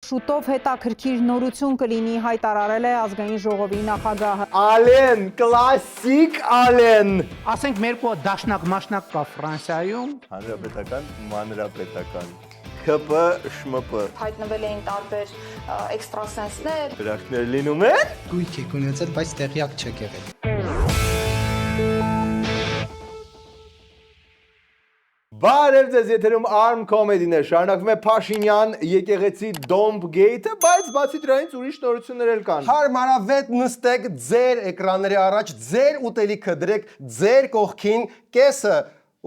Շուտով հետաքրքիր նորություն կլինի հայտարարել է ազգային ժողովի նախագահը։ Ալեն, կլասիկ Ալեն։ Ասենք մեր կո դաշնակ մաշնակ կա Ֆրանսիայում։ Հանրապետական, մանրապետական։ ԿՊ, ՇՄՊ։ Հայտնվել էին տարբեր էքստրասենսներ։ Դրանքներ լինում են։ Գույք եք ունեցել, բայց տեղյակ չեք եղել։ Բարև ձեզ, եթերում Arm Comedy-ն է, շարունակվում է Փաշինյան եկեղեցի Domb Gate-ը, բայց բացի դրանից ուրիշ նորություններ էլ կան։ Հարմարավետ նստեք ձեր էկրանների առաջ, ձեր ուտելիքը դրեք ձեր կողքին, կեսը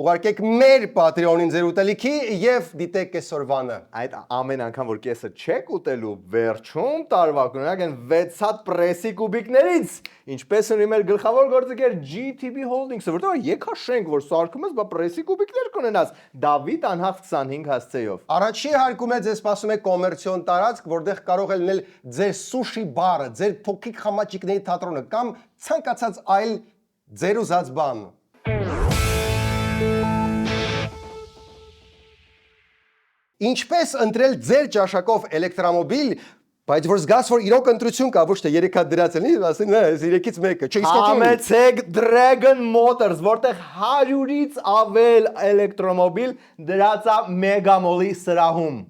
ուղարկեք մեր Patreon-ին ձեր ուտելիքի եւ դիտեք այսօրվանը։ Այդ ամեն անգամ որ կեսը չեք ուտելու, վերջում տարվա կունենաք այն 6 հատ պրեսի կուբիկներից, ինչպես ունի մեր գլխավոր գործընկեր GTB Holdings-ը, որտեղ եկաշենք որ սարքում ես, բա պրեսի կուբիկներ կունենաս, Դավիթ անհախտ 25 հասցեով։ Առաջի հարկում է ձեզ սպասում է կոմերցիոն տարածք, որտեղ կարող է լինել ձեր սուշի բարը, ձեր փոքրիկ խմաճիկների թատրոնը կամ ցանկացած այլ ձեր ուզած բան։ Ինչպես ընտրել ձեր ճաշակով էլեկտրոմոբիլ, բայց որ զգաս որ իրոք ընտրություն կա, ոչ թե 3 հատ դրած լինի, ասեն, այս 3-ից մեկը, չէ, իսկ Համեցեք Dragon Motors, որտեղ 100-ից ավել էլեկտրոմոբիլ դրած է Մեգամոլի սրահում։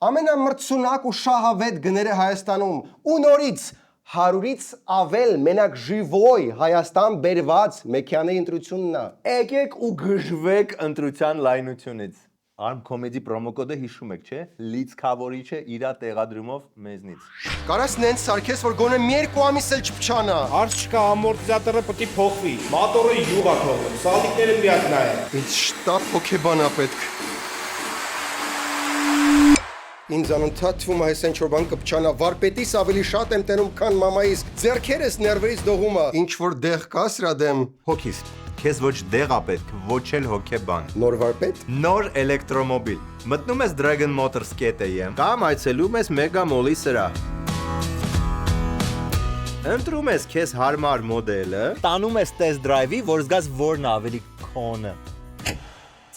ամենամրցունակ ու շահավետ գները Հայաստանում ու նորից 100-ից ավել մենակ ժիվոյ Հայաստան բերված մեքենայի ընտրությունն է։ Եկեք ու գժվեք ընտրության լայնությունից։ Arm Comedy պրոմոկոդը հիշում եք, չէ՞։ Լիցքավորիչը իրա տեղադրումով մեզնից։ Կարաս նենց սարքես, որ գոնե մի 2 ամիս էլ չփչանա։ Արց չկա, ամորտիզատորը պետք է փոխվի։ Մոտորը յուղ է թողնում, սալիկները միակ նայեն։ Ինչ շտապ հոգեբան է պետք։ Ինձ անընդհատ թվում է, այս ինչ-որ բան կփչանա, վարպետիս ավելի շատ եմ տենում, քան մամայիս, ձեռքերս ներվերից դողում է։ Ինչ որ դեղ կա սրա դեմ։ Հոգիս, քեզ ոչ դեղ է պետք, ոչ էլ հոգեբան։ Նոր վարպետ։ Նոր էլեկտրոմոբիլ։ Մտնում ես Dragon Motors.am կամ այցելում ես Մեգամոլի սրահ։ Ընտրում ես քեզ հարմար մոդելը, տանում ես test drive-ի, որ զգաս որն է ավելի քոնը։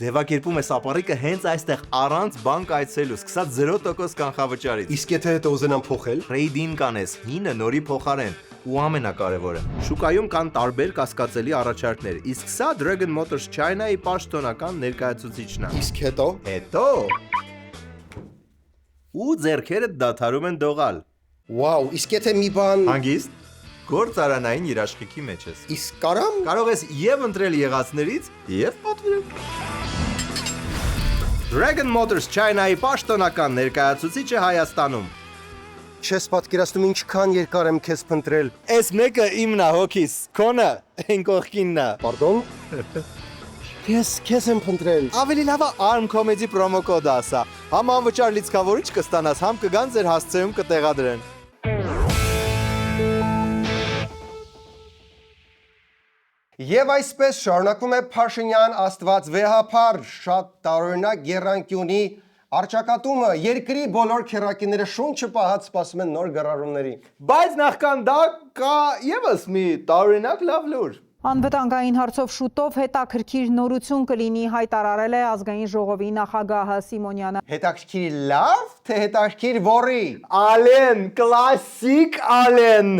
Ձևակերպում ես ապառիկը հենց այստեղ առանց բանկ այցելու, սկսած 0% կանխավճարից։ Իսկ եթե հետո ուզենամ փոխել։ Trade-in կանես, հինը նորի փոխարեն։ Ու ամենակարևորը, շուկայում կան տարբեր կասկածելի առաջարկներ, իսկ սա Dragon Motors China-ի պաշտոնական ներկայացուցիչն է։ Իսկ հետո։ Ու ձեռքերդ դադարում են դողալ։ Վաու, իսկ եթե մի բան։ Հանգիստ, գործարանային երաշխիքի մեջ ես։ Իսկ կարամ։ Կարող ես եւ ընտրել եղածներից, եւ պատվիրել։ Dragon Motors China-ի պաշտոնական ներկայացուցիչը Հայաստանում։ Չես պատկերացնում ինչքան երկար եմ քեզ փնտրել։ Այս մեկը իմն է հոգիս, քոնը այն կողքինն է։ Պարդոն։ Քեզ եմ փնտրել։ Ավելի լավ է Arm Comedy պրոմոկոդը ասա։ Համ անվճար լիցքավորիչ կստանաս, համ կգան ձեր հասցեում կտեղադրեն։ Եվ այսպես շարունակվում է Փաշինյան Աստված վեհափառ, շատ տարօրինակ եռանկյունի արճակատումը, երկրի բոլոր քերակիները շունչը պահած սպասում են նոր գրառումների։ Բայց նախքան դա կա եւս մի տարօրինակ լավ լուր։ Անվտանգային հարցով շուտով հետաքրքիր նորություն կլինի հայտարարել է ազգային ժողովի նախագահը Սիմոնյանը։ Հետաքրքիր լավ, թե հետաքրքիր ոռի։ Ալեն, կլասիկ Ալեն։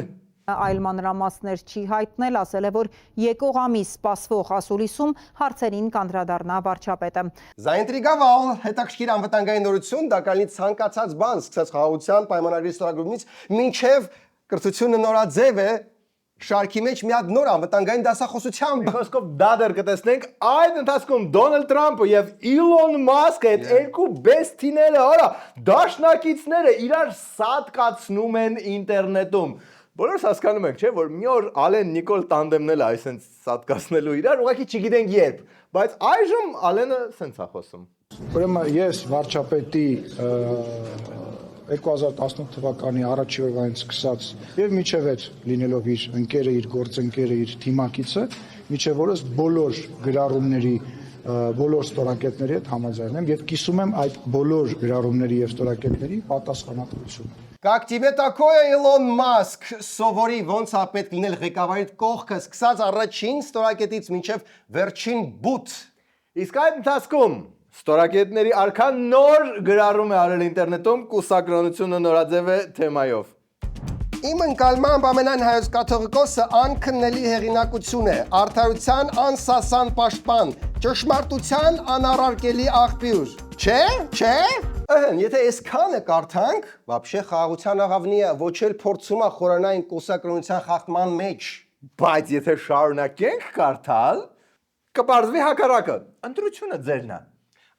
Այլ մանրամասներ չի հայտնել, ասել է, որ եկող ամիս սպասվող ասուլիսում հարցերին կանդրադառնա վարչապետը։ Զայնտրիգավալ, հետաքրքիր անվտանգային նորություն, դա կլինի ցանկացած բան, սկսած խաղաղության պայմանագրի ստորագրումից մինչև կրթությունը նորաձև է, շարքի մեջ մի հատ նոր անվտանգային դասախոսությամբ։ Խոսքով դա դեռ կտեսնենք այդ ընթացքում Դոնալդ Թրամփը եւ Իլոն Մասկը այդ երկու բեսթիները, արա, դաշնակիցները իրար սատկացնում են ինտերնետում։ Բոլորս հասկանում ենք, չէ, որ մի օր Ալեն Նիկոլ տանդեմն էլ է այսպես սատկացնելու իրար, ուղղակի չգիտենք երբ, բայց այժմ Ալենը սենց է խոսում։ Ուրեմն ես վարչապետի 2018 թվականի առաջի օրվանից սկսած եւ միջև այդ լինելով իր ընկերը, իր գործընկերը, իր թիմակիցը, միջև օրս բոլոր գրառումների, բոլոր ստորակետների հետ համաձայն եմ եւ կիսում եմ այդ բոլոր գրառումների եւ ստորակետների պատասխանատվությունը։ Как тебе такое, Илон Մասկ, սովորի ոնց է պետք լինել ղեկավարիդ կողքը, սկսած առաջին ստորակետից մինչև վերջին բութ։ Իսկ այդ ընթացքում Ստորակետների արքան նոր գրառում է արել ինտերնետում, կուսակրոնությունը նորաձև է թեմայով։ Իմ ընկալմամբ ամենայն հայոց կաթողիկոսը անքննելի հեղինակություն է, արդարության անսասան պաշտպան, ճշմարտության անառարկելի աղբյուր։ Չէ։ Եթե այսքանը կարդանք, вообще խաղաղության աղավնիը ոչ էլ փորձում է խորանային կուսակրոնության խախտման մեջ։ Բայց եթե շարունակենք կարդալ, կպարզվի հակառակը։ Ընտրությունը ձերն է։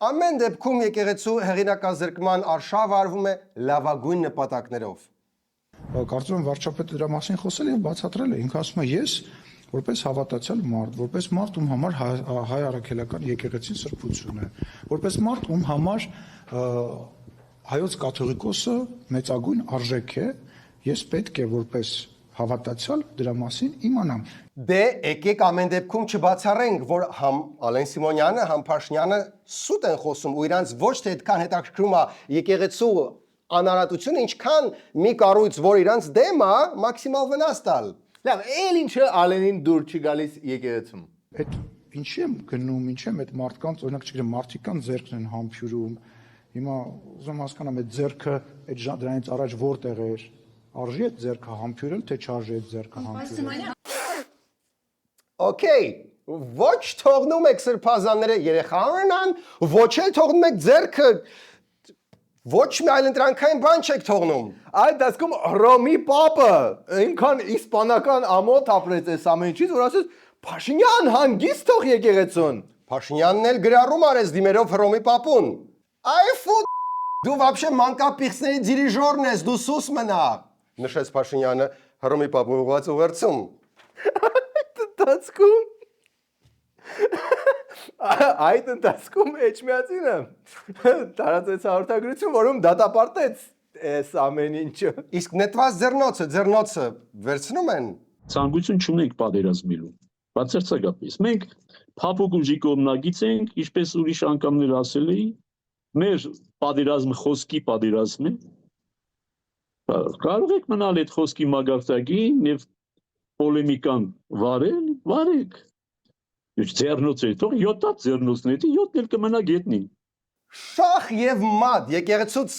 Ամեն դեպքում եկեղեցու հեղինակազրկման արշավը արվում է լավագույն նպատակներով։ Կարծում եմ վարչապետը դրա մասին խոսել եւ բացատրել է։ Ինքը ասում է ես որպես հավատացյալ մարդ, որպես մարդ ում համար հայ առաքելական եկեղեցին սրբություն է, որպես մարդ ում համար հայոց կաթողիկոսը մեծագույն արժեք է, ես պետք է որպես հավատացյալ դրա մասին իմանամ։ Դե եկեք ամեն դեպքում չբացառենք, որ համ Ալեն Սիմոնյանը, համ Փաշինյանը սուտ են խոսում ու իրանց ոչ թե այդքան հետաքրքրում է եկեղեցու անարատությունը, ինչքան մի կառույց, որ իրանց դեմ է, մաքսիմալ վնաս տալ։ Լավ, էլ ինչը Ալենին դուր չի գալիս եկեղեցում։ Այդ ինչի եմ գնում, ինչի եմ այդ մարդկանց, օրինակ չգիտեմ, մարդիկան ձեռքն են համբյուրում։ Հիմա ուզում հասկանամ այդ ձեռքը այդ դրանից առաջ որտեղ էր։ Արժի այդ ձեռքը համբյուրել, թե չարժի այդ ձեռքը համբյուրել։ Okay, ոչ թողնում եք սրբազանները երեխա ունենան, ոչ էլ թողնում եք ձեռքը ոչ մի այլընտրանքային բան չեք թողնում։ Այդ դասքում Ռոմի Պապը ինքան իսպանական ամոթ ապրեց այս ամեն ինչից, որ ասեց Փաշինյան հանգիստ թող եկեղեցուն։ Փաշինյանն էլ գրառում արեց դիմերով Հռոմի Պապուն։ Այ դու вообще մանկապիղծների դիրիժորն ես, դու սուս մնա։ Նշեց Փաշինյանը Հռոմի Պապու ուղղված ուղերձում։ Այդ ընթացքում Էջմիածինը տարածեց հաղորդագրություն, որում դատապարտեց այս ամեն ինչը։ Իսկ նետված ձեռնոցը վերցնում են։ Ցանկություն չունենք պատերազմելու։ Բացարձակապես մենք փափուկ ուժի կողմնագից ենք, ինչպես ուրիշ անգամներ ասել էի, մեր պատերազմը խոսքի պատերազմ է։ Կարող եք մնալ այդ խոսքի մագարտակին եւ պոլեմիկան վարեք։ Ինչ ձեռնոց է, թող 7 ձեռնոցն է, 7-ն էլ կմնա գետնին։ Շախ եւ մատ եկեղեցուց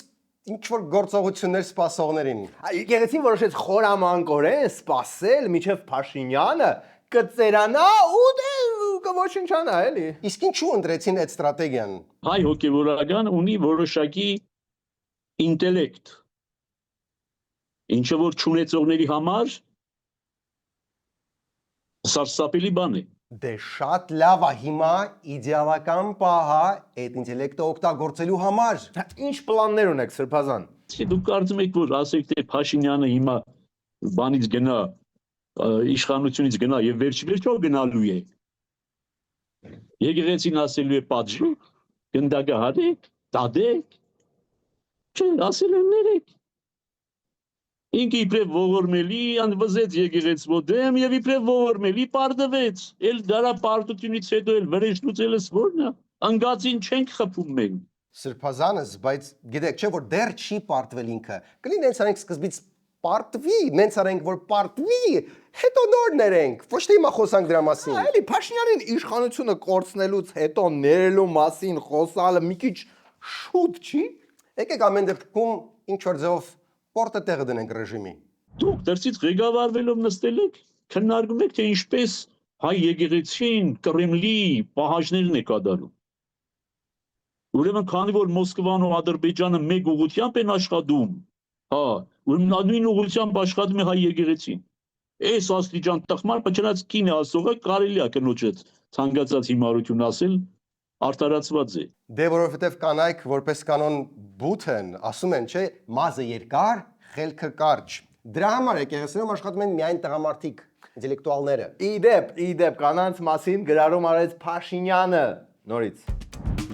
ինչ որ գործողություններ սպասողներին։ Եկեղեցին որոշեց խորամանկորեն սպասել միջև Փաշինյանը կծերանա ու դե կոչնչանա էլի։ Իսկ ինչու ընտրեցին այդ ստրատեգիան։ Հայ հոգևորական ունի որոշակի ինտելեկտ, ինչը որ չունեցողների համար սարսափելի բան է։ Դե շատ լավ է հիմա իդեալական պահա այդ ինտելեկտը օգտագործելու համար։ Ինչ պլաններ ունեք սրբազան։ Դուք կարծում եք, որ ասեք թե Փաշինյանը հիմա բանից գնա, իշխանությունից գնա եւ վերջո գնալու է։ Եկեղեցին ասելու է պատժի, գնդակը հարեք, տադեք։ Չէ, ասել են ներեք։ Ինքը իբրև ողորմելի անվզեց եկեղեցու դեմ եւ իբրև ողորմելի պարտվեց։ Էլ դրա պարտությունից հետո էլ վրեժլուծելս որն է։ Անգածին չենք խփում մենք։ Սրբազանս, բայց գիտեք, չէ որ դեռ չի պարտվել ինքը։ Կլինի նենց արենք սկզբից պարտվի, նենց արենք որ պարտվի, հետո նոր ներենք։ Ոչ թե հիմա խոսանք դրա մասին։ Էլի Փաշինյանին իշխանությունը կորցնելուց հետո ներելու մասին խոսալը մի քիչ շուտ չի։ Եկեք ամեն դեպքում ինչ որ ձեով պորտը տեղը դնենք ռեժիմի։ Դուք դրսից ղեկավարվելով նստել եք, քննարկում եք թե ինչպես հայ եկեղեցին Կրեմլի պահանջներն է կատարում։ Ուրեմն քանի որ Մոսկվան ու Ադրբեջանը մեկ ուղղությամբ են աշխատում, ուրեմն նույն ուղղությամբ աշխատում է հայ եկեղեցին։ Այս աստիճան տխմար պճրած կին է ասողը կարելի է կնոջից ցանկացած հիմարություն ասել արտարացված է։ Դե որովհետև կանայք որպես կանոն բութ են, ասում են, չէ, մազը երկար, խելքը կարճ։ Դրա համար եկեղեցիներում աշխատում են միայն տղամարդիկ, ինտելեկտուալները։ Իդեպ կանանց մասին գրառում արեց Փաշինյանը նորից։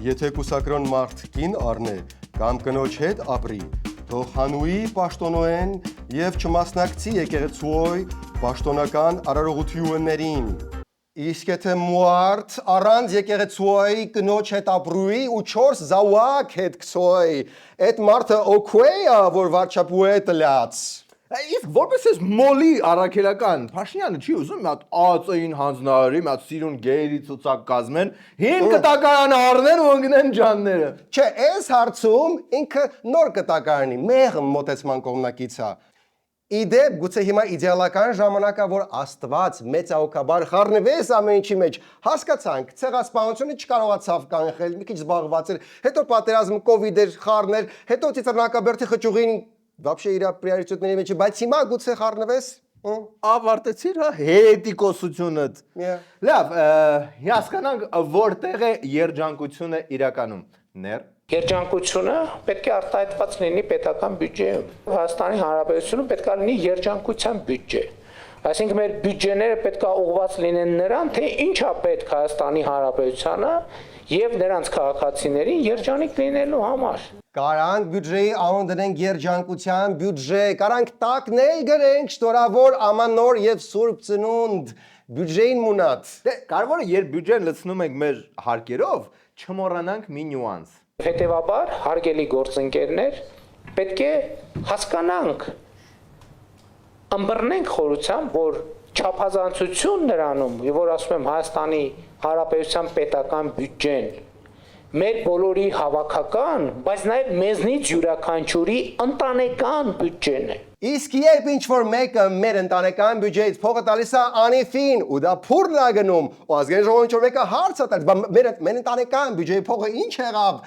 Եթե կուսակրոն մարդ կին առնե կամ կնոջ հետ ապրի, թող հանուի պաշտոնոեն եւ չմասնակցի եկեղեցուոյ պաշտոնական արարողություններին։ Իսկ եթե մուարդ առանց եկեղեցուոյ կնոջ հետ ապրուի ու 4 զավակ հետ կցոյ, այդ մարդը օքեյ է, որ վարչապուե տլած։ Իսկ որպես էս մոլի առաքելական Փաշինյանը չի ուզում մի հատ ԱԱՑ-ին հանձնարարի, մի հատ սիրուն գեյերի ցուցակ կազմեն, 5 կտակարան առնեն ու ընկնեն ջանները։ Չէ, այս հարցում ինքը նոր կտակարանի, մեղմ մոտեցման կողմնակից է։ Իդեպ գուցե հիմա իդեալական ժամանակա, որ Աստված մեծահոգաբար խառնվես ամեն ինչի մեջ։ Հասկացանք, ցեղասպանությունը չկարողացավ կանխել, մի քիչ զբաղված էր, հետո պատերազմը, կովիդ էր, խառներ, հետո ծիծեռնակաբերդի խճուղին вообще իր պրիորիտետների մեջ, բայց հիմա գուցե խառնվես։ Ավարտեցիր հա հերետիկոսությունդ։ Լավ, հասկանանք որտեղ է երջանկությունը իրականում։ Ներ Երջանկությունը պետք է արտահայտված լինի պետական բյուջեում։ Հայաստանի Հանրապետությունը պետք է լինի երջանկության բյուջե։ Այսինքն մեր բյուջեները պետք է ուղղված լինեն նրան, թե ինչա պետք Հայաստանի Հանրապետությանը եւ նրանց քաղաքացիներին երջանիկ լինելու համար։ Կարանք բյուջեի անուն դնենք երջանկության բյուջե, կարանք տակնել գրենք շնորհավոր ամանոր եւ սուրբ ծնունդ բյուջեին մունած։ Դե կարևորը երբ բյուջեն լցնում ենք մեր հարկերով, չմոռանանք մի նյուանս։ Հետևաբար, հարգելի գործընկերներ, պետք է հասկանանք, ըմբռնենք խորությամբ, որ չափազանցություն նրանում, որ ասում եմ Հայաստանի Հանրապետության պետական բյուջեն, մեր բոլորի հավաքական, բայց նաև մեզնից յուրաքանչյուրի ընտանեկան բյուջեն է։ Իսկ երբ ինչ-որ մեկը մեր ընտանեկան բյուջեից փողը տալիս է անիֆին ու դա փուրն է գնում, ու ազգային ժողովի ինչ-որ մեկը հարց է տալիս, մեր ընտանեկան բյուջեի փողը ինչ եղավ,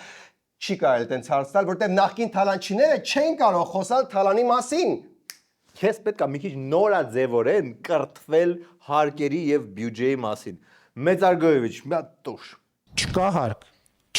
չի կարելի տենց հարց տալ, որտեղ նախկին թալանչիները չեն կարող խոսալ թալանի մասին։ Քեզ պետք է մի քիչ նորաձևորեն կրթվել հարկերի եւ բյուջեի մասին։ Մեծարգոյևիչ, մի հատ տուշ։ Չկա հարկ,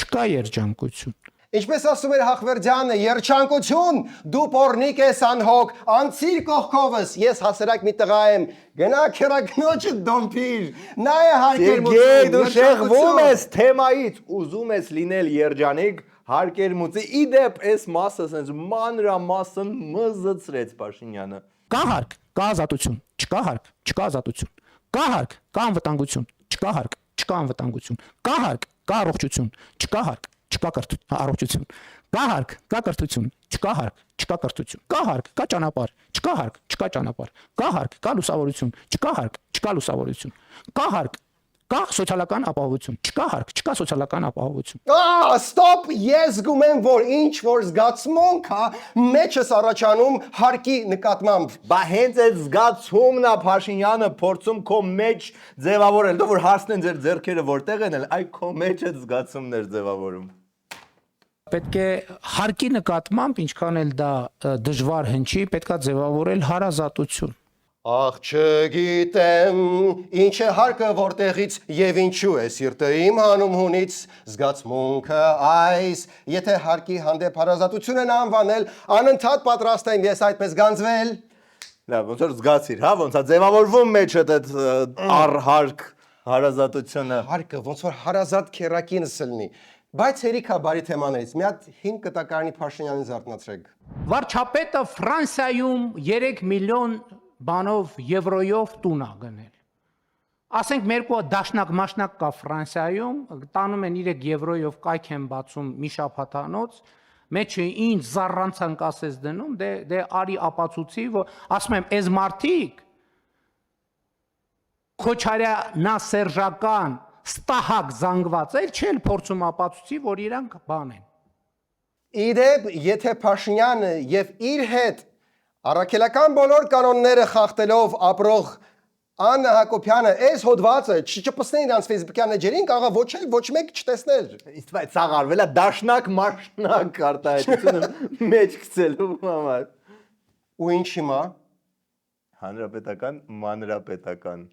չկա երջանկություն։ Ինչպես ասում էր Հախվերդյանը, երջանկություն, դու պորնիկ ես անհոգ, անցիր կողքովս, ես հասարակ մի տղա եմ, գնա քերակնոջը դոմփիր, նա է հարկեր Սերգեյ, դու շեղվում ես թեմայից, ուզում ես լինել երջանիկ, հարկեր մուծի, իդեպ այս մասը սենց մանրամասն մզծրեց Փաշինյանը։ Կա հարկ, կա ազատություն, չկա հարկ, չկա ազատություն։ Կա հարկ, կա անվտանգություն, չկա հարկ, չկա անվտանգություն։ Կա հարկ, կա առողջություն, չկա հարկ, չկա առողջություն։ Կա հարկ, կա կրթություն, չկա հարկ, չկա կրթություն։ Կա հարկ, կա ճանապարհ, չկա հարկ, չկա ճանապարհ։ Կա հարկ, կա լուսավորություն, չկա հարկ, չկա լուսավորություն։ Կա հարկ, կա սոցիալական ապահովություն, չկա հարկ, չկա սոցիալական ապահովություն։ Ստոպ, ես զգում եմ, որ ինչ որ զգացմունք է, մեջս առաջանում հարկի նկատմամբ։ Բա հենց այդ զգացումն է Փաշինյանը փորձում քո մեջ ձևավորել, դու որ հարցնեն ձեր ձեռքերը որտեղ են, այ քո մեջ այդ զգացումն էր ձևավորում։ Պետք է հարկի նկատմամբ, ինչքան էլ դա դժվար հնչի, պետքա ձևավորել հարազատություն։ Ախ չգիտեմ, ինչ է հարկը որտեղից եւ ինչու է սիրտը իմ հանում հունից, զգացմունքը այս, եթե հարկի հանդեպ հարազատություն են անվանել, անընդհատ պատրաստ եմ ես այդպես գանձվել։ Լավ, ոնց որ զգացիր, հա, ոնց է ձևավորվում մեջդ այդ առհարկ հարազատությունը։ Հարկը ոնց որ հարազատ քերակինս լինի։ Բայց հերիքա բարի թեմաներից, մի հատ 5 կտակարանի Փաշինյանին զարթնացրեք։ Վարչապետը Ֆրանսիայում 3 միլիոն բանով եվրոյով տուն է գնել։ Ասենք մեր կողը դաշնակ կա Ֆրանսիայում, տանում են 3 եվրոյով կայք են բացում մի շաբաթանոց, մեջը ինչ զառանցանք ասես դնում, դե արի ապացուցի, որ ասում եմ, այս մարդիկ Քոչարյանա սերժական ստահակ զանգված էլ չեն փորձում ապացուցի, որ իրանք բան են։ Իդեպ, եթե Փաշինյանը եւ իր հետ առաքելական բոլոր կանոնները խախտելով ապրող Աննա Հակոբյանը այս հոդվածը չպսնեն իրանց Facebook-յան էջերին, կարող ոչ մեկ չտեսներ։ Իսկ բայց սա արվել է դաշնակ մաշնակ արտահայտությունը մեջ գցելու համար։ Ու ինչ հիմա։ Հանրապետական, մանրապետական,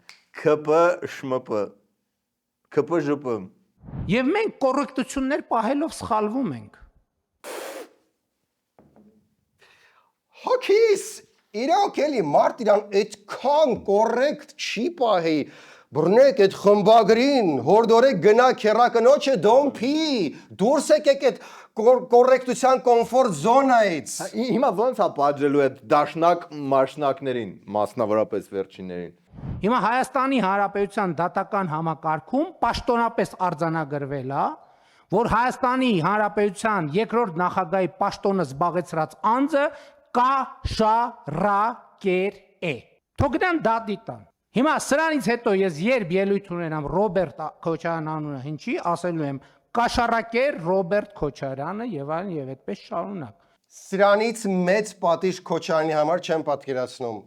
ԿՊ, ՇՄՊ, ԿՊԺՊ։ Եվ մենք կոռեկտություններ պահելով սխալվում ենք։ Հոգիս, իրոք էլի մարդ իրան այդքան կոռեկտ չի պահի, բռնեք այդ խմբագրին, հորդորեք գնա քերակնոջը դոմփի, դուրս եկեք այդ կոռեկտության կոմֆորտ զոնայից։ Հիմա ո՞նց է պատժելու այդ դաշնակ մաշնակներին, մասնավորապես վերջիններին։ Հիմա Հայաստանի Հանրապետության դատական համակարգում պաշտոնապես արձանագրվել է, որ Հայաստանի Հանրապետության երկրորդ նախագահի պաշտոնը զբաղեցրած անձը կաշառակեր է։ Թողնան դատիտան։ Հիմա սրանից հետո ես երբ ելույթ ունենամ Ռոբերտ Քոչարյան անունը հնչի, ասելու եմ կաշառակեր Ռոբերտ Քոչարյանը եւ այլն եւ այդպես շարունակ։ Սրանից մեծ պատիժ Քոչարյանի համար չեմ պատկերացնում։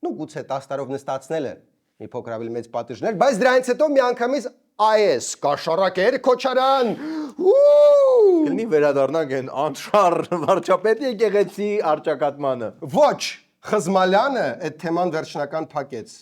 Ну գուցե 10 տարով նստածնել է մի փոքր ավելի մեծ պատիժներ, բայց դրանից հետո միանգամից այս կաշառակեր Քոչարյան։ Կլինի վերադառնանք այն անշար վարչապետի եկեղեցի արճակատմանը։ Ոչ, Խզմալյանը այդ թեման վերջնական փակեց։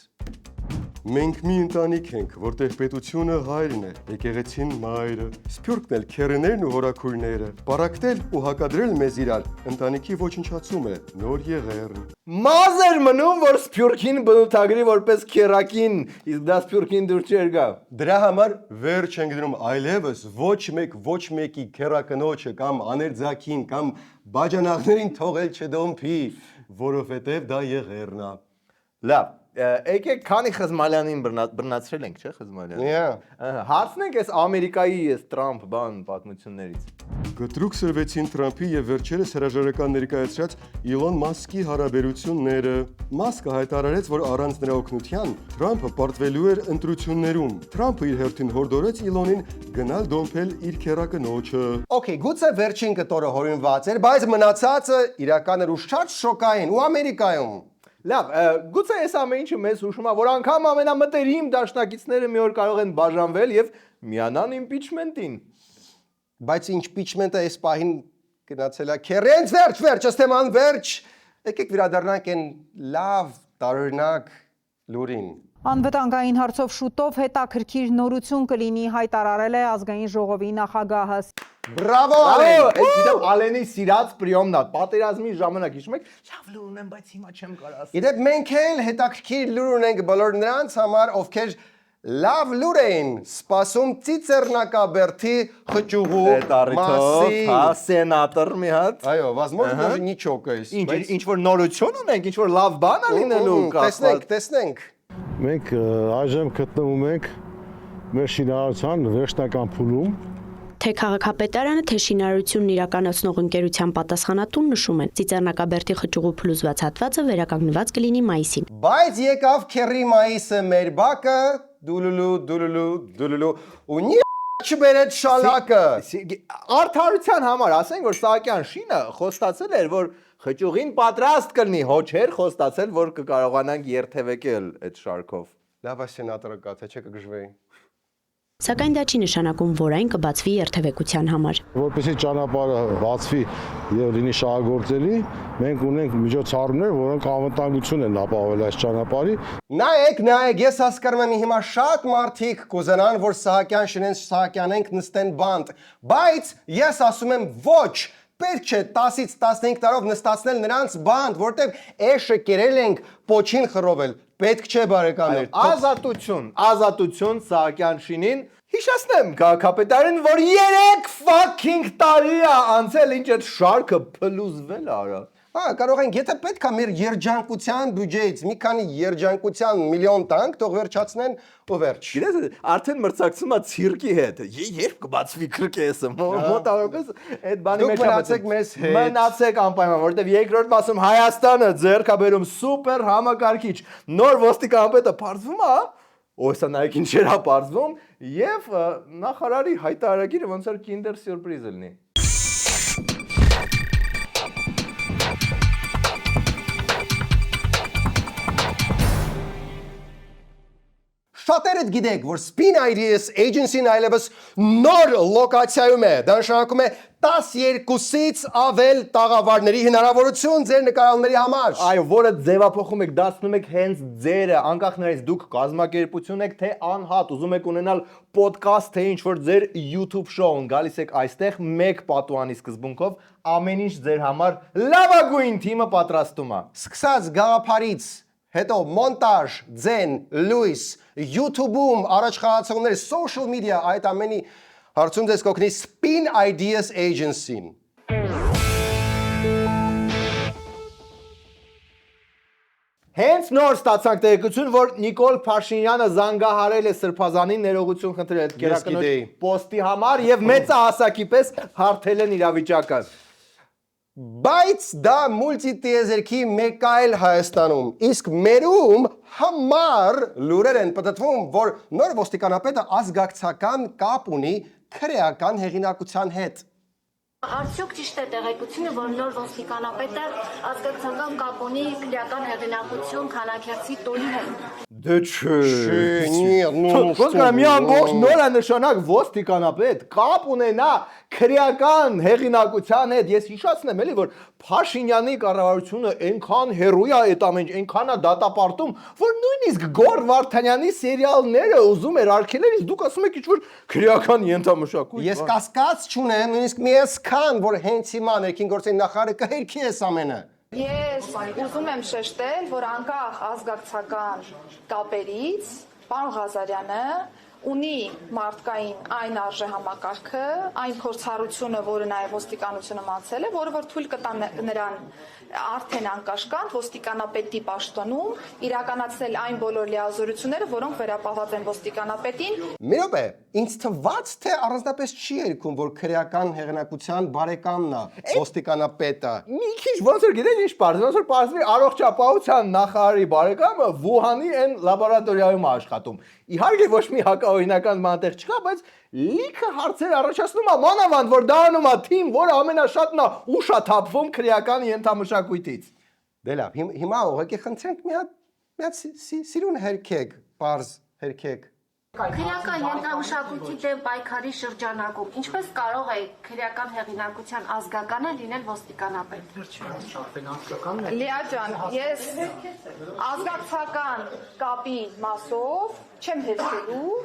Մենք մի ընտանիք ենք, որտեղ պետությունը հայրն է, եկեղեցին մայրը, սփյուռքն էլ քերներն ու հորաքույրները, բարակտել ու հակադրել մեզ իրար, ընտանիքի ոչնչացում է, նոր եղեռն։ Մազեր մնում, որ Սփյուռքին բնութագրի որպես քերակին, իսկ դա Սփյուռքին դուր չեր գա։ Դրա համար վերջ ենք դնում այլևս ոչ մեկի քերակնոջը կամ աներձակին կամ բաժանախներին թողել չդոմփի, որովհետև դա եղեռն է։ Լավ, եկեք քանի Խզմալյանին բռնացրել ենք, չէ՞ Խզմալյան։ Հարցնենք այս Ամերիկայի այս Տրամփ բան պատմություններից։ Կտրուկ սրվեցին Թրամփի եւ վերջերս հրաժարական ներկայացրած Իլոն Մասկի հարաբերությունները։ Մասկը հայտարարեց, որ առանց նրա օգնության Թրամփը պարտվելու էր ընտրություններում։ Թրամփը իր հերթին հորդորեց Իլոնին գնալ դոմփել իր քերակնոջը։ Okay, գուցե վերջին կտորը հորինված էր, բայց մնացածը իրական էր ու շատ շոկային ու Ամերիկայում։ Լավ, գուցե այս ամեն ինչը մեզ հուշում է, որ անգամ ամենամտերիմ դաշնակիցները մի օր կարող են բաժանվել եւ միանան իմպիչմենտին։ Բայց իմպիչմենտը այս պահին գնացել է քերենց վերջ, ըստ էման վերջ։ Եկեք վերադառնանք այն լավ տարօրինակ լուրին։ Անվտանգային հարցով շուտով հետաքրքիր նորություն կլինի, հայտարարել է ազգային ժողովի նախագահը։ Բրավո Ալեն։ Այդ Ալենի սիրած պրիոմնա, պատերազմի ժամանակ հիշում եք, լավ լուր ունեմ, բայց հիմա չեմ կարող ասել։ Իդեպ մենք էլ հետաքրքիր լուր ունենք բոլոր նրանց համար, ովքեր լավ լուր էին սպասում Ծիծեռնակաբերդի խճուղու Տարիթով, հա, սենատոր մի հատ։ Այո, возможно, даже ничего есть։ Ինչ որ նորություն ունենք, ինչ որ լավ բան ա լինելու կապված։ Տեսնենք։ Մենք այժմ գտնվում ենք մեր շինարարության վերջնական փուլում։ Թե քաղաքապետարանը, թե շինարարությունն իրականացնող ընկերության պատասխանատուն նշում են, Ծիծեռնակաբերդի խճուղու փլուզված հատվածը վերականգնված կլինի մայիսին։ Բայց եկավ քերի մայիսը մեր բակը, դուլուլու, ու չբերեց շալակը։ Արդարության համար ասենք, որ Սահակյան շինը խոստացել էր, որ խճուղին պատրաստ կլինի, հոչ էր խոստացել, որ կկարողանանք երթևեկել այդ շարքով։ Լավ է սենատորը կա, թե չէ կգժվեի։ Սակայն դա չի նշանակում, որ այն կբացվի երթևեկության համար։ Որպեսզի ճանապարհը բացվի եւ լինի շահագործելի, մենք ունենք միջոցառումներ, որոնք անվտանգություն են ապահովել այս ճանապարհի։ Նայեք, ես հասկանում եմ հիմա շատ մարդիկ կուզենան, որ Սահակյան շինեն Սահակյանենք նստեն բանտ, բայց ես ասում եմ ոչ, պետք չէ 10-ից 15 տարով նստացնել նրանց բանտ, որտեղ էշը կերել ենք պոչին խռովել, պետք չէ բարեկամներ։ Ազատություն Սահակյան շինին։ Հիշեցնեմ քաղաքապետարին, որ 3 fucking տարի է անցել, ինչ այդ շարքը փլուզվել արա։ Կարող ենք, եթե պետք է մեր երջանկության բյուջեից մի քանի երջանկության միլիոն տանք, թող վերջացնեն ու վերջ։ Գիտես, արդեն մրցակցում է ցիրկի հետ։ Երբ կբացվի քրկեսը, մոտավորապես այդ բանի մեջ մնացեք մեզ հետ։ Մնացեք անպայման, որովհետև երկրորդ մասում Հայաստանը ձեռք է բերում սուպեր համակարգիչ։ Նոր ոստիկանապետը բարձվում է, ոսա նայեք ինչեր է բարձվում, եւ նախարարի հայտարարագիրը ոնց որ Kinder Surprise լինի։ Շատերդ գիտեք, որ Spin Ideas Agency-ն այլևս նոր լոկացիայում է, դա նշանակում է 12-ից ավել տաղավարների հնարավորություն ձեր նկարահանումների համար։ Այո, որը ձևափոխում եք, դարձնում եք հենց ձերը, անկախ նրանից դուք կազմակերպություն եք, թե անհատ, ուզում եք ունենալ podcast, թե ինչ-որ ձեր YouTube show-ն, գալիս եք այստեղ մեկ պատուանի սկզբունքով, ամեն ինչ ձեր համար լավագույն թիմը պատրաստում է։ Սկսած գաղափարից, հետո մոնտաժ, ձեն, լույս, YouTube-ում առաջխաղացողներ, social media, այդ ամենի հարցում ձեզ կօգնի Spin Ideas Agency-ն։ Հենց նոր ստացանք տեղեկություն, որ Նիկոլ Փաշինյանը զանգահարել է Սրբազանին, ներողություն խնդրել այդ կերակնոջ պոստի համար եւ մեծահասակի պես հարթել են իրավիճակը։ Բայց դա մուլտիտիեզերքի մեկ այլ Հայաստանում, իսկ մերում համար լուրեր են պատտվում, որ նոր ոստիկանապետը ազգակցական կապ ունի քրեական հեղինակության հետ։ Արդյոք ճիշտ է տեղեկությունը, որ նոր ոստիկանապետը ազգակցական կապ ունի քրեական հեղինակություն քանաքերցի տոնի հետ։ Դե Ոնց կա մի ամբողջ նորանշանակ ոստիկանապետ կապ ունենա քրեական հեղինակության հետ։ Ես հիշացնեմ էլի, որ Փաշինյանի կառավարությունը այնքան հերոյ է այդ ամեն ինչ, այնքան է դատապարտում, որ նույնիսկ Գոր Վարդանյանի սերիալները ուզում էր արգելել, իսկ դուք ասում եք ինչ-որ քրեական ենթամշակույթ։ Ես կասկած չունեմ, նույնիսկ մի այսքան, որ հենց հիմա ներքին գործերի նախարարը կհերքի էս ամենը։ Ես ուզում եմ շեշտել, որ անկախ ազգակցական կապերից պարոն Ղազարյանը ունի մարդկային այն արժե համակարգը, այն փորձառությունը, որը նաև ոստիկանությունը մացել է, որը որ թույլ կտա նրան արդեն անկաշկանդ ոստիկանապետի պաշտոնում իրականացնել այն բոլոր լիազորությունները, որոնք վերապահված են ոստիկանապետին։ Մի րոպե, ինձ թվաց, թե առանձնապես չի երգում, որ քրեական հեղինակության բարեկամն է ոստիկանապետը։ Մի քիչ ոնց որ գիտեք ինչ պարզ, ոնց որ պարզվի առողջապահության նախարարի բարեկամը Վուհանի այն լաբորատորիայում է աշխատում։ Իհարկե ոչ մի հակաօրինական բան տեղ չկա, բայց լիքը հարցեր առաջացնում է մանավանդ, որ դա անում է թիմ, որը ամենաշատն է ուշ է թափվում քրեական ենթամշակույթից։ Դե լավ, հիմա ուղղակի խնդրենք մի հատ սիրուն հերքեք, պարզ հերքեք։ Քրեական ենթամշակույթի դեմ պայքարի շրջանակում ինչպես կարող է քրեական հեղինակության ազգականը լինել ոստիկանապետ։ Լիա ջան, ես ազգակցական կապի մասով չեմ հերքելու,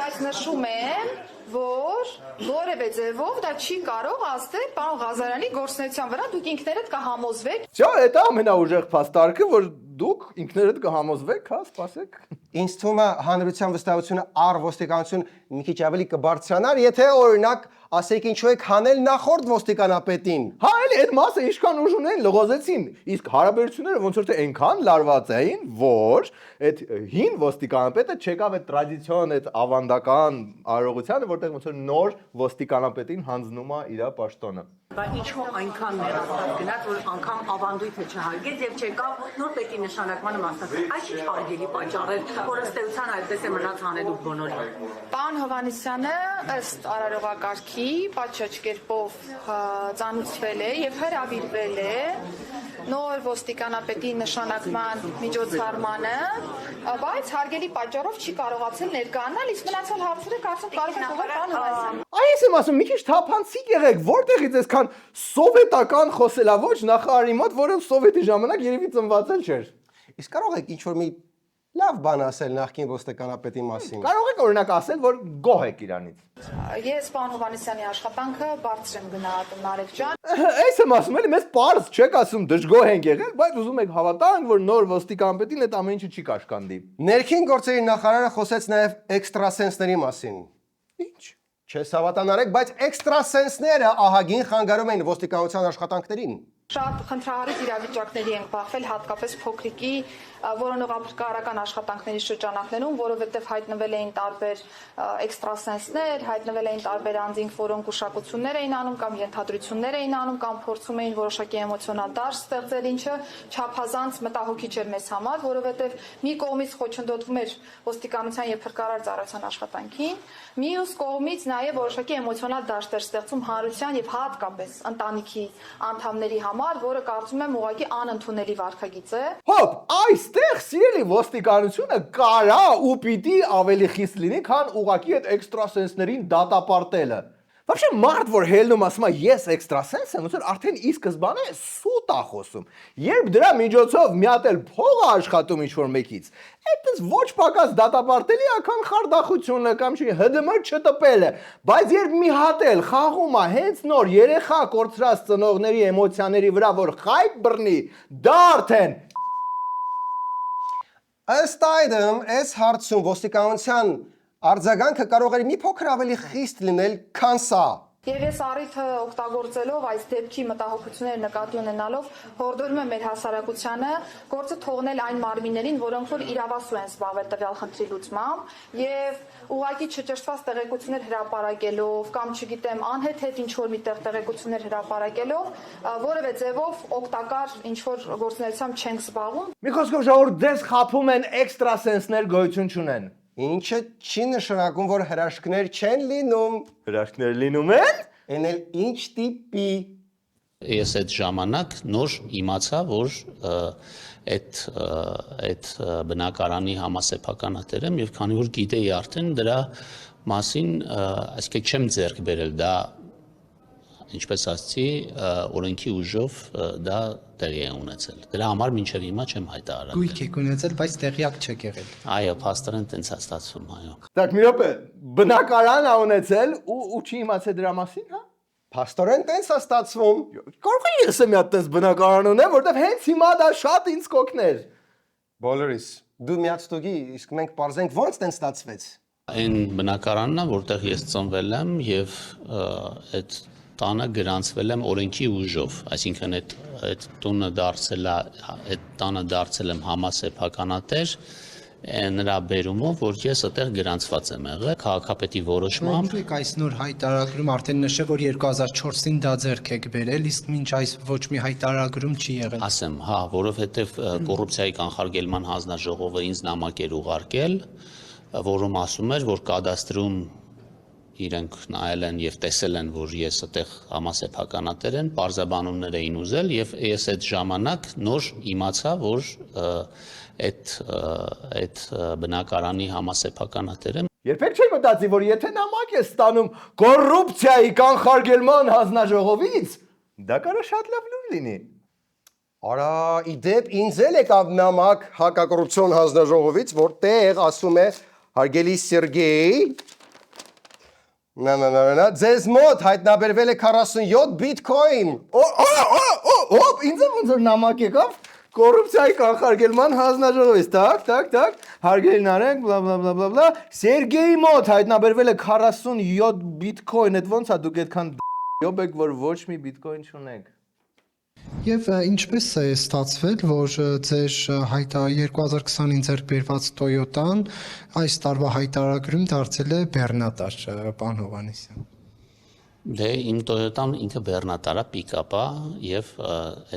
բայց նշում եմ, որ որևէ ձևով դա չի կարող ազդել պարոն Ղազարյանի գործունեության վրա, դուք ինքներդ կհամոզվեք։ Դա է ամենաուժեղ փաստարկը, որ դուք ինքներդ կհամոզվեք, հա, սպասեք։ Ինձ թվում է հանրության վստահությունը առ ոստիկանություն մի քիչ ավելի կբարձրանար, եթե օրինակ ասեք ինչու եք հանել նախորդ ոստիկանապետին։ Հա, էլի այդ մասը ինչքան ուժ ունեն լողոզեցին, իսկ հարաբերությունները ոնց որ թե այնքան լարված էին, որ այդ հին ոստիկանապետը չեկավ այդ տրադիցիոն այդ ավանդական արարողությանը, որտեղ ոնց որ նոր ոստիկանապետին հանձնում է իր պաշտոնը։ Բայց ինչու այնքան մեռածած գնաց, որ անգամ ավանդույթը չհարգեց եւ չեկավ նոր պետի նշանակմանը մասնակցել։ Այս ինչ հարգելի պատճառ էր, որ ըստ էության այդպես է մնաց հանելուկ բոլորին։ Պարոն Հովհաննիսյանը ըստ արարողակարգի պատշաճ կերպով ծանուցվել է եւ հրավիրվել է նոր ոստիկանապետի նշանակման միջոցառմանը, բայց հարգելի պատճառով չի կարողացել ներկայանալ, իսկ մնացած հարցերը կարծում կարող եք ուղղել պարոն Հովհաննիսյանին։ Այս եմ ասում, մի քիչ թափանցիկ եղեք, որտեղից այսքան սովետական խոսելավոճ նախարարի մոտ, որը սովետի ժամանակ երևի ծնված էլ չէր։ Իսկ կարող եք ինչ-որ մի լավ բան ասել նախկին ոստիկանապետի մասին։ Կարող եք օրինակ ասել, որ գոհ եք իրանից։ Ես պարոն Հովհաննիսյանի աշխատանքը բարձր եմ գնահատում, Նարեկ ջան։ Այս եմ ասում, էլի մեզ պարզ չեք ասում դժգոհ ենք եղել, բայց ուզում եք հավատանք, որ նոր ոստիկանապետին այդ ամեն ինչը չի կաշկանդի։ Ներքին գործերի նախարարը խոսեց նաև էքստրասենսների մասին։ Ինչ։ Չես հավատանարեք, բայց էքստրասենսները ահագին խանգարում են ոստիկանության աշխատանքներին։ Շատ խնդրահարույց իրավիճակների ենք բախվել, հատկապես փոքրիկի որոնողական աշխատանքների շրջանակներում, որովհետև հայտնվել էին տարբեր էքստրասենսներ, հայտնվել էին տարբեր անձինք, որոնք ուշակություններ էին անում կամ ենթադրություններ էին անում կամ փորձում էին որոշակի էմոցիոնալ դաշտ ստեղծել, ինչը չափազանց մտահոգիչ էր մեզ համար, որովհետև մի կողմից խոչընդոտվում էր ոստիկանության եւ փրկարար ծառայության աշխատանքին, մյուս կողմից նաեւ որոշակի էմոցիոնալ դաշտ էր ստեղծում հանրության եւ հատկապես ընտանիքի անդամների համար, որը կարծում եմ ուղղակի անընդունելի վարքագիծ է։ Հոп, այստեղ սիրելի ոստիկանությունը կարա ու պիտի ավելի խիստ լինի, քան ուղղակի այդ էքստրասենսներին դատապարտելը։ Вообще մարդ որ հելնում ասում է ես էքստրասենս եմ, ոնց որ արդեն ի սկզբանե սուտ է խոսում։ Երբ դրա միջոցով մի հատ էլ փող է աշխատում ինչ-որ մեկից, այդպես ոչ պակաս դատապարտելի է, քան խարդախությունը կամ չի ՀԴՄ չտպելը։ Բայց երբ մի հատ էլ խաղում է հենց նոր երեխա կորցրած ծնողների էմոցիաների վրա, որ խայբ բռնի, դա արդեն ըստ այդմ, այս հարցում ոստիկանության արձագանքը կարող էր մի փոքր ավելի խիստ լինել, քան սա։ Եվ ես առիթը օգտագործելով այս դեպքի մտահոգությունները նկատի ունենալով հորդորում եմ մեր հասարակությանը գործը թողնել այն մարմիններին, որոնք որ իրավասու են զբաղվել տվյալ խնդրի լուծմամբ եւ ուղղակի չճշտված տեղեկություններ հրապարակելով կամ չգիտեմ անհեթեթ ինչ որ միտեղ տեղեկություններ հրապարակելով որևէ ձևով օգտակար ինչ որ գործունեությամբ չենք զբաղվում։ Մի խոսքով ժողովուրդ դες խափում են էքստրասենսներ գոյություն չունեն։ Ինչը չի նշանակում, որ հրաշքներ չեն լինում։ Հրաշքներ լինում են։ Էն էլ ինչ տիպի։ Ես այդ ժամանակ նոր իմացա, որ այդ բնակարանի համասեփականատերը եւ քանի որ գիտեի արդեն դրա մասին, այսինքն չեմ ձեռք բերել դա ինչպես ասացի, օրենքի ուժով դա տեղի է ունեցել։ Դրա համար մինչև հիմա չեմ հայտարարել։ Գույք եք ունեցել, բայց տեղյակ չեք եղել։ Այո, փաստորեն տենց է ստացվում, այո։ Так, մի րոպե, բնակարան ա ունեցել ու չի իմացել դրա մասին, հա։ Փաստորեն տենց է ստացվում։ Կարող է ես եմ այդպես բնակարան ունեմ, որտեվ հենց հիմա դա շատ ինձ կօգներ։ Բոլորիս, դու միացտուգի, իսկ մենք parzենք ո՞նց տենց ստացվեց։ Այն բնակարանն է, որտեղ ես ծնվել եմ եւ այդ տանը գրանցվել եմ օրենքի ուժով, այսինքն այդ տունը դարձել եմ համասեփականատեր նրա բերումով, որ ես այդտեղ գրանցված եմ եղել քաղաքապետի որոշմամբ։ Մենք այս նոր հայտարարում արդեն նշել, որ 2004-ին դա ձեռք եք բերել, իսկ մինչ այս ոչ մի հայտարարում չի եղել։ Ասեմ, հա, որովհետև կոռուպցիայի կանխարգելման հանձնաժողովը ինձ նամակ էր ուղարկել, որում ասում էր, որ կադաստրում իրենք նայել են եւ տեսել են, որ ես այդտեղ համասեփականատեր եմ, պարզաբանումներ էին ուզել եւ ես այդ ժամանակ նոր իմացա, որ այդ բնակարանի համասեփականատեր եմ։ Երբեք չի մտածի, որ եթե նամակ է ստանում կոռուպցիայի կանխարգելման հանձնաժողովից, դա կարող շատ լավ լուր լինի։ Արա, իդեպ ինձ էլ եկավ նամակ հակակոռուպցիոն հանձնաժողովից, որտեղ ասում է հարգելի Սերգեյ ձեզ մոտ հայտնաբերվել է 47 բիթքոին։ Օպ, ինձ ոնց որ նամակ եկավ կոռուպցիայի կանխարգելման հանձնաժողովից, так, հարգելի Նարեկ, բլա, Սերգեյի մոտ հայտնաբերվել է 47 բիթքոին, այդ ոնց է դուք այդքան յոբ եք, որ ոչ մի բիթքոին չունեք։ Եվ ինչպես է ստացվել, որ ձեր 2020-ին ձեռք բերված Toyota-ն այս տարվա հայտարարագրում դարձել է բեռնատար, պարոն Հովհաննիսյան։ Դե իմ Toyota-ն ինքը բեռնատար է, պիկապ է եւ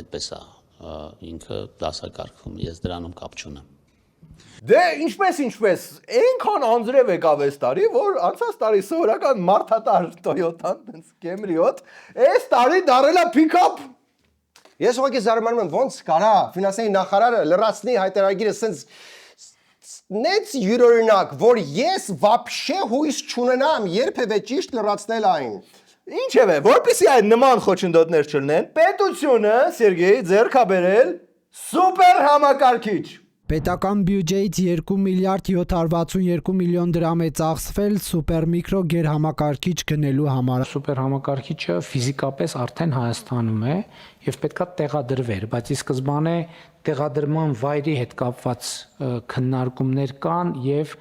այդպես է, ինքը դասակարգում, ես դրանում կապ չունեմ։ Դե ինչպես, այնքան անձրև եկավ այս տարի, որ անցած տարի սովորական մարդատար Toyota-ն, տենց Camry 7, այս տարի դարել է pick-up։ Ես ուղղակի զարմանում եմ ոնց կարա ֆինանսների նախարարը լրացնի հայտարարագիրը սենց նենց յուրօրինակ, որ ես вообще հույս չունենամ երբևէ ճիշտ լրացնել այն։ Ինչևէ, որպեսզի այդ նման խոչընդոտներ չլինեն, պետությունը Սերգեյ ձեռք է բերել սուպեր համակարգիչ։ Պետական բյուջեից 2 միլիարդ 762 միլիոն դրամ է ծախսվել սուպեր միկրո գերհամակարգիչ գնելու համար։ Սուպեր համակարգիչը ֆիզիկապես արդեն Հայաստանում է եւ պետքա տեղադրվեր, բայց ի սկզբանե տեղադրման վայրի հետ կապված քննարկումներ կան եւ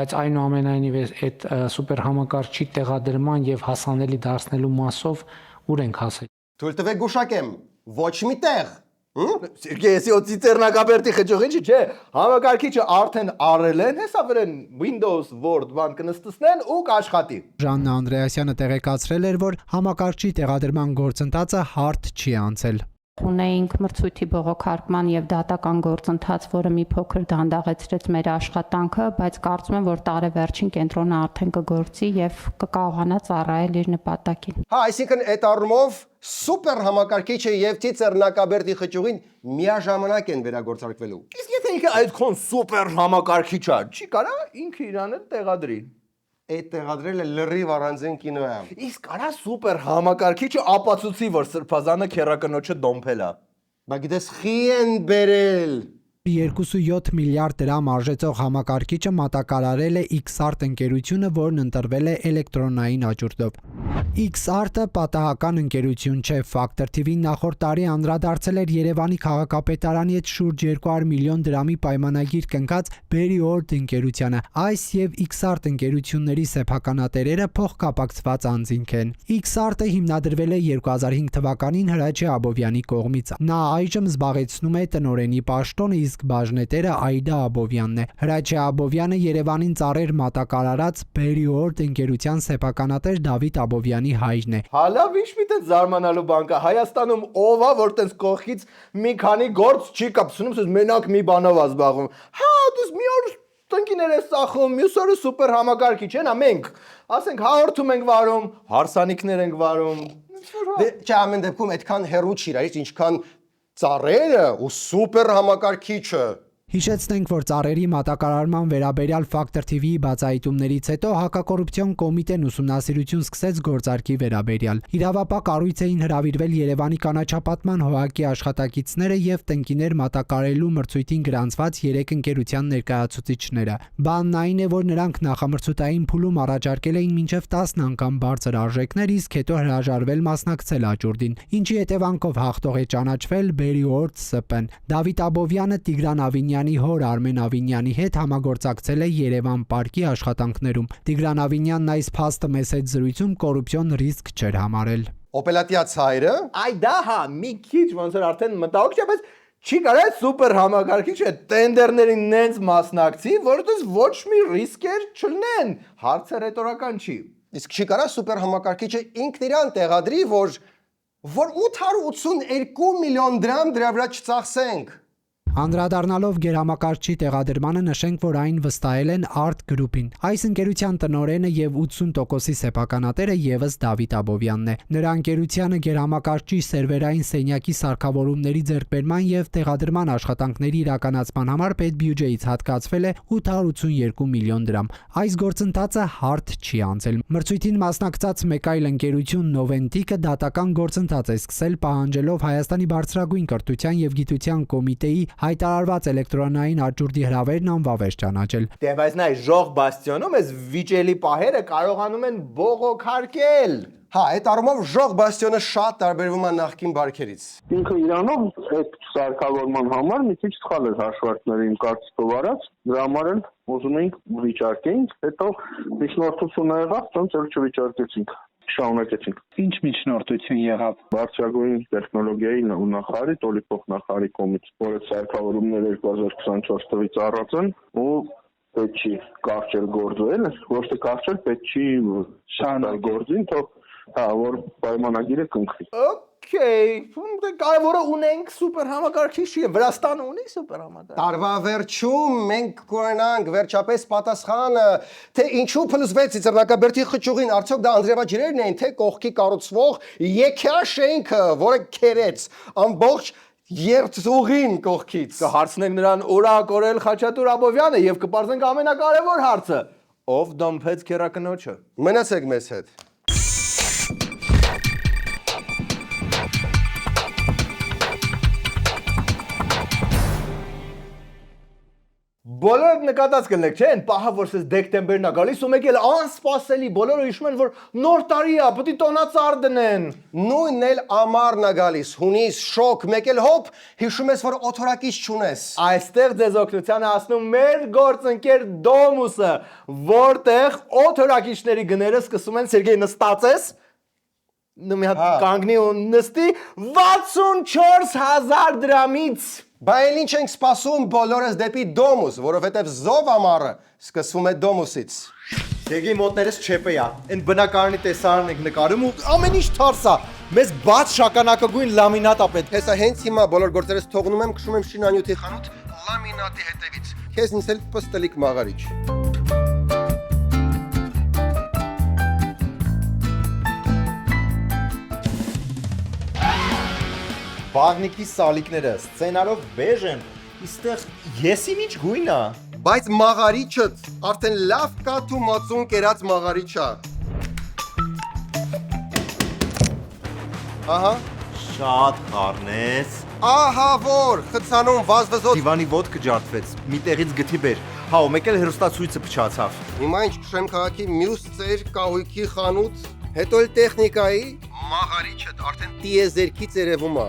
բայց այնուամենայնիվ այդ սուպեր համակարգչի տեղադրման եւ հասանելի դարձնելու մասով ուր ենք հասել։ Թույլ տվեք գուշակեմ, ոչ մի տեղ։ Սերգեյի ծիծեռնակաբերտի խճող ինչի՞ չէ, համակարգիչը արդեն առել են, հեսա վրան Windows Word բան կնստեցնեն ու կաշխատի։ Ժաննա Անդրեասյանը տեղեկացրել էր, որ համակարգչի տեղադրման գործընթացը հարթ չի անցել։ Ունեինք մրցույթի բողոքարկման եւ դատական գործընթաց, որը մի փոքր դանդաղեցրեց մեր աշխատանքը, բայց կարծում եմ, որ տարեվերջին կենտրոնը արդեն կգործի եւ կկարողանա ծառայել իր նպատակին։ Հա, այսինքն այդ առումով սուպեր համակարգիչը եւ ծիծեռնակաբերտի խճուղին միաժամանակ են վերագործարկվելու։ Իսկ եթե ինքը այդքան սուպեր համակարգիչ է, չի կարա ինքը իրան էլ տեղադրի։ Այդ տեղադրելը լրիվ առանձին կինո է։ Իսկ կարա սուպեր համակարգիչը ապացուցի, որ Սրբազանը քերակնոջը դոմփել է։ Բայց գիտես խի են բերել։ 2.7 միլիարդ դրամ արժեցող համակարգիչը մատակարարել է X-Art ընկերությունը, որն ընտրվել է էլեկտրոնային աճուրդով։ X-Art-ը պատահական ընկերություն չէ, Factor TV-ն նախորդ տարի անդրադարձել էր Երևանի քաղաքապետարանի հետ շուրջ 200 միլիոն դրամի պայմանագիր կնքած Berryworld ընկերությանը։ Այս եւ X-Art ընկերությունների սեփականատերերը փոխկապակցված անձինք են։ X-Art-ը հիմնադրվել է 2005 թվականին Հրաչյա Աբովյանի կողմից։ Նա այժմ զբաղեցնում է տնօրենի պաշտոնը, իսկ բաժնետերը Այդա Աբովյանն է։ Հրաչյա Աբովյանը Երևանին ծառեր մատակարարած Berryworld ընկերության սեփականատեր Դավիթ Աբովյանի հայրն է։ Հալավ ինչ մի տես զարմանալու բան կա։ Հայաստանում ով է, որ տես կողքից մի քանի գործ չի կապցնում, ասես մենակ մի բանով է զբաղվում։ Հա, դες մի օր տնկիներ է սախում, մյուս օրը սուպեր համակարգիչ են, մենք ասենք հաղորդում ենք վարում, հարսանիքներ ենք վարում։ Չէ, ամեն դեպքում այդքան հեռու չի իրարից, ինչքան ծառերը ու սուպեր համակարգիչը։ Հիշեցնենք, որ ծառերի մատակարարման վերաբերյալ Factor TV-ի բացահայտումներից հետո հակակոռուպցիոն կոմիտեն ուսումնասիրություն սկսեց գործարքի վերաբերյալ։ Իրավապահ կառույց էին հրավիրվել Երևանի կանաչապատման ՀՕԱԿ-ի աշխատակիցները եւ տնկիներ մատակարարելու մրցույթին գրանցված 3 ընկերության ներկայացուցիչները։ Բանն այն է, որ նրանք նախամրցութային փուլում առաջարկել էին մինչև 10 անգամ բարձր արժեքներ, իսկ հետո հրաժարվել մասնակցել աճուրդին, ինչի հետևանքով հաղթող է ճանաչվել Berryworld ՍՊ-ն։ Դավիթ Աբովյանը Տիգրան Ավինյանի հոր Արմեն Ավինյանի հետ համագործակցել է Երևան պարկի աշխատանքներում։ Տիգրան Ավինյանն այս փաստը մեծ հետ զրույցում կոռուպցիոն ռիսկ չէր համարել։ Օպելատիաց հայրը Այ դա հա, մի քիչ ոնց որ արդեն մտահոգ չէ, բայց չի կարա սուպեր համակարգիչը տենդերներին նենց մասնակցի, որովհետեւ ոչ մի ռիսկեր չլինեն։ Հարցը ռետորական չի։ իսկ չի կարա սուպեր համակարգիչը ինքն իրան տեղադրի, որ 882 միլիոն դրամ դրա վրա չծախսենք։ Անդրադառնալով գերհամակարգչի տեղադրմանը նշենք, որ այն վստահել են Art Group-ին։ Այս ընկերության տնօրենը եւ 80%-ի սեփականատերը եւս Դավիթ Աբովյանն է։ Նրա ընկերությանը գերհամակարգչի սերվերային սենյակի սարքավորումների ձեռքբերման եւ տեղադրման աշխատանքների իրականացման համար պետբյուջեից հատկացվել է 882 միլիոն դրամ։ Այս գործընթացը հարթ չի անցել։ Մրցույթին մասնակցած մեկ այլ ընկերություն Noventic-ը դատական գործընթաց է սկսել, պահանջելով Հայաստանի բարձրագույն կրթության եւ գիտության կոմիտեի հայտարարված էլեկտրոնային աճուրդի հրավերն անվավեր ճանաչել։ Դե բայց նայ ժող բաստիոնում այս վիճելի պահերը կարողանում են բողոքարկել։ Հա, այդ առումով ժող բաստիոնը շատ տարբերվում է նախկին բարքերից։ Ինքը իրանով այդ սարքավորման համար մի քիչ սխալ էր հաշվարկները իմ կարծիքով արած, դրա համար էլ ուզում էինք վիճարկենք, հետո միջնորդությունը եղավ, ոնց էլ չվիճարկեցինք։ Շարունակեցինք։ Ինչ միջնորդություն եղավ։ Բարձրագույն տեխնոլոգիայի նախարարի, տոլի փոխնախարարի կողմից, որը սարքավորումները 2024 թվականից առած են ու պետք չի կարճել գործել, ոչ թե կարճել, պետք չի շարունակել գործին, թող որ պայմանագիրը կնքվի։ Okay, կարևորը ունենք սուպեր համակարգիչ, Վրաստանը ունի սուպեր համակարգիչ։ Տարվա վերջում մենք կունենանք վերջապես պատասխանը, թե ինչու փլուզվեց Ծիծեռնակաբերդի խճուղին, արդյոք դա անձրևաջրերն էին, թե կողքի կառուցվող եկյա շենքը, որը քերեց ամբողջ երթուղին կողքից։ Կհարցնենք նրան ուր ա կորել Խաչատուր Աբովյանը եւ կպարզենք ամենակարևոր հարցը. ով դոմփեց քերակնոջը։ Մնացեք մեզ հետ։ Բոլորը նկատած կլինեք, չէ՞, այն պահը, որ սես դեկտեմբերն է գալիս ու մեկ էլ անսպասելի բոլորը հիշում են, որ նոր տարի է, պետք է տոնածառ դնեն։ Նույնն էլ ամառն է գալիս, հունիս, շոկ, մեկ էլ հոп, հիշում ես, որ օթորակից չունես։ Այստեղ ձեզ օգնության է հասնում մեր գործընկեր Դոմուսը, որտեղ օթորակիչների գները սկսում են Սերգեյ նստածես մի հատ կանգնի ու նստի 64000 դրամից։ Բա էլ ինչ ենք սպասում բոլորս դեպի Դոմուս, որովհետև զով ամառը սկսվում է Դոմուսից։ Դեգի մոտներս չեպեյա, այն բնակարանի տեսարանն ենք նկարում ու ամեն ինչ թարս է, մեզ բաց շագանակագույն լամինատ է պետք։ Հեսա հենց հիմա բոլոր գործերս թողնում եմ, քշում եմ շինանյութի խանութ լամինատի հետևից։ Քեզ ինձ էլ պստլիկ մաղարիչ։ Բաղնիկի սալիկները սցենարով բեժ են, իստեղ եսին ինչ գույն է։ Բայց մաղարիչը արդեն լավ կաթու մածուն կերած մաղարիչ է։ Ահա, Շատ խառնես։ Ահա որ, խցանում վազվզոտ։ Դիվանի ոտքը ջարդվեց։ Մի տեղից գթի բեր։ Հա, ու մեկ էլ հերոստացույցը փչացավ։ Հիմա ինչ քշեմ քաղաքի մյուս ծեր կահույքի խանութ, հետո էլ տեխնիկայի, մաղարիչը արդեն տիեզերքից երևում է։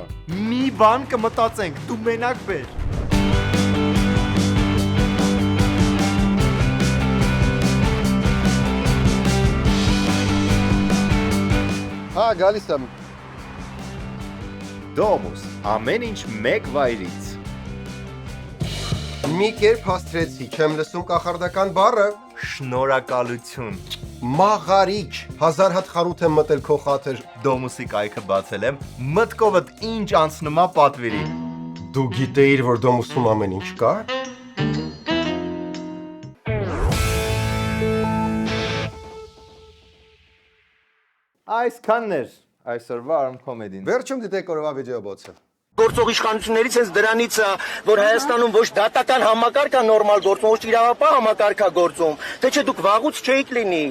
Մի բան կմտածենք, դու մենակ բեր։ Հա, գալիս եմ։ Դոմուս, ամեն ինչ մեկ վայրից։ Մի կերպ հաստրեցի, չեմ լսում կախարդական բառը։ Շնորհակալություն։ Մաղարիչ, 1000 հատ խանութ եմ մտել քո խաթր։ Դոմուսի կայքը բացել եմ, մտքովդ ինչ անցնումա պատվիրի։ Դու գիտեիր, որ Դոմուսում ամեն ինչ կա։ Այսքանն էր այսօրվա Arm Comedy-ն։ Վերջում դիտեք օրվա վիդեոբոցը։ Գործող իշխանություններից հենց դրանից է, որ Հայաստանում ոչ դատական համակարգ է նորմալ գործում, ոչ իրավապահ համակարգ է գործում, թե չէ դուք վաղուց չէիք լինի։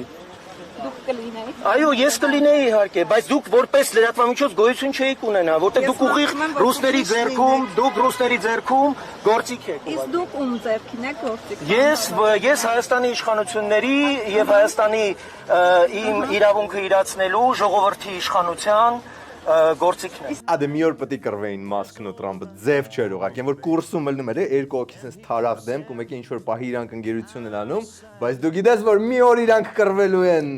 Դուք կլինեիք։ Այո, ես կլինեի իհարկե, բայց դուք որպես լրատվամիջոց գոյություն չէիք ունենա, որտեղ դուք ուղիղ ռուսների ձեռքում գործիք եք։ Իսկ դուք ում ձեռքին եք գործիք։ Ես Հայաստանի իշխանությունների եւ Հայաստանի իմ իրավունքը իրացնելու ժողովրդի իշխանության գործիքն է։ Ադե մի օր պետք է կռվեին Մասկն ու Տրամպը, ձև չէր ուղղակի, որ կուրսում ելնում էր, երկու հոգի sense թարախ դեմք ու մեկը ինչ որ պահի իրանք ընկերություն են անում, բայց դու գիտես որ մի օր իրանք կռվելու են։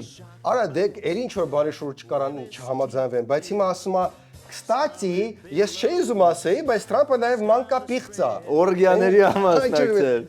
Արա դեք, երի ինչ որ բարի շուրջ կարան չհամաձայնվեն, բայց հիմա ասում է Կստати, ես չէի ուզում ասեի, բայց Տրամպը նաև մանկա պիղծ է։ Օրգիաների համասնակցել։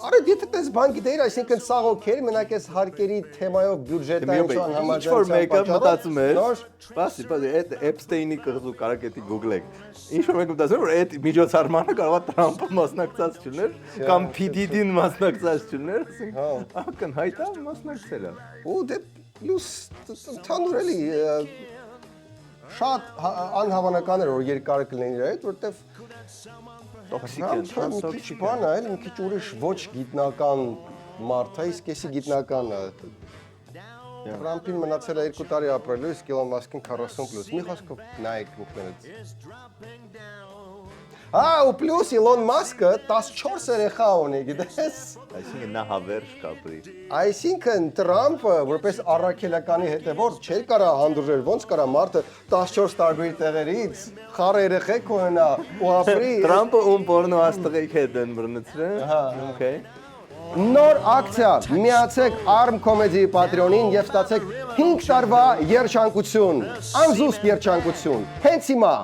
Արա դիտը տես բան գիտեիր, այսինքն սաղ օքեր, մենակ այս հարկերի թեմայով բյուջետային ինչ որ մեկը մտածում էր, սպասի, այդ Էփստեյնի կղզու կարակ էդի գուգլեք։ Ինչ որ մեկը մտածում էր, որ այդ միջոցառմանը կարող է Տրամպը մասնակցած չլներ, կամ PDD-ն մասնակցած չլներ, ասենք, ակնհայտ է մասնակցել է։ Ու դե լուս թանուր էլի շատ անհավանական էր որ երկարը կլինի իր հետ, որտեվ տոքսիկ է, մի քիչ բան է, մի քիչ ուրիշ ոչ գիտնական մարդ է, իսկ էսի գիտնական է։ Տրամփին մնացել է 2 տարի ապրելու, իսկ Իլոն Մասկին 40+։ Մի խոսքով նայեք ուխներից։ Ու պլյուս Իլոն Մասկը 14 երեխա ունի, գիտես։ Այսինքն նա հավերժ կապրի։ Այսինքն Տրամպը որպես առաքելականի հետևորդ չէր կարա հանդուրժել, ոնց կարա մարդը 14 տարբեր տեղերից խառը երեխեք ունենա ու ապրի։ Տրամպը ում պորնո աստղիկ հետ են բռնցրել։ Okay։ Նոր ակցիա, միացեք Arm Comedy Patreon-ին եւ ստացեք 5 տարվա երջանկություն, անզուսպ երջանկություն։ Հենց հիմա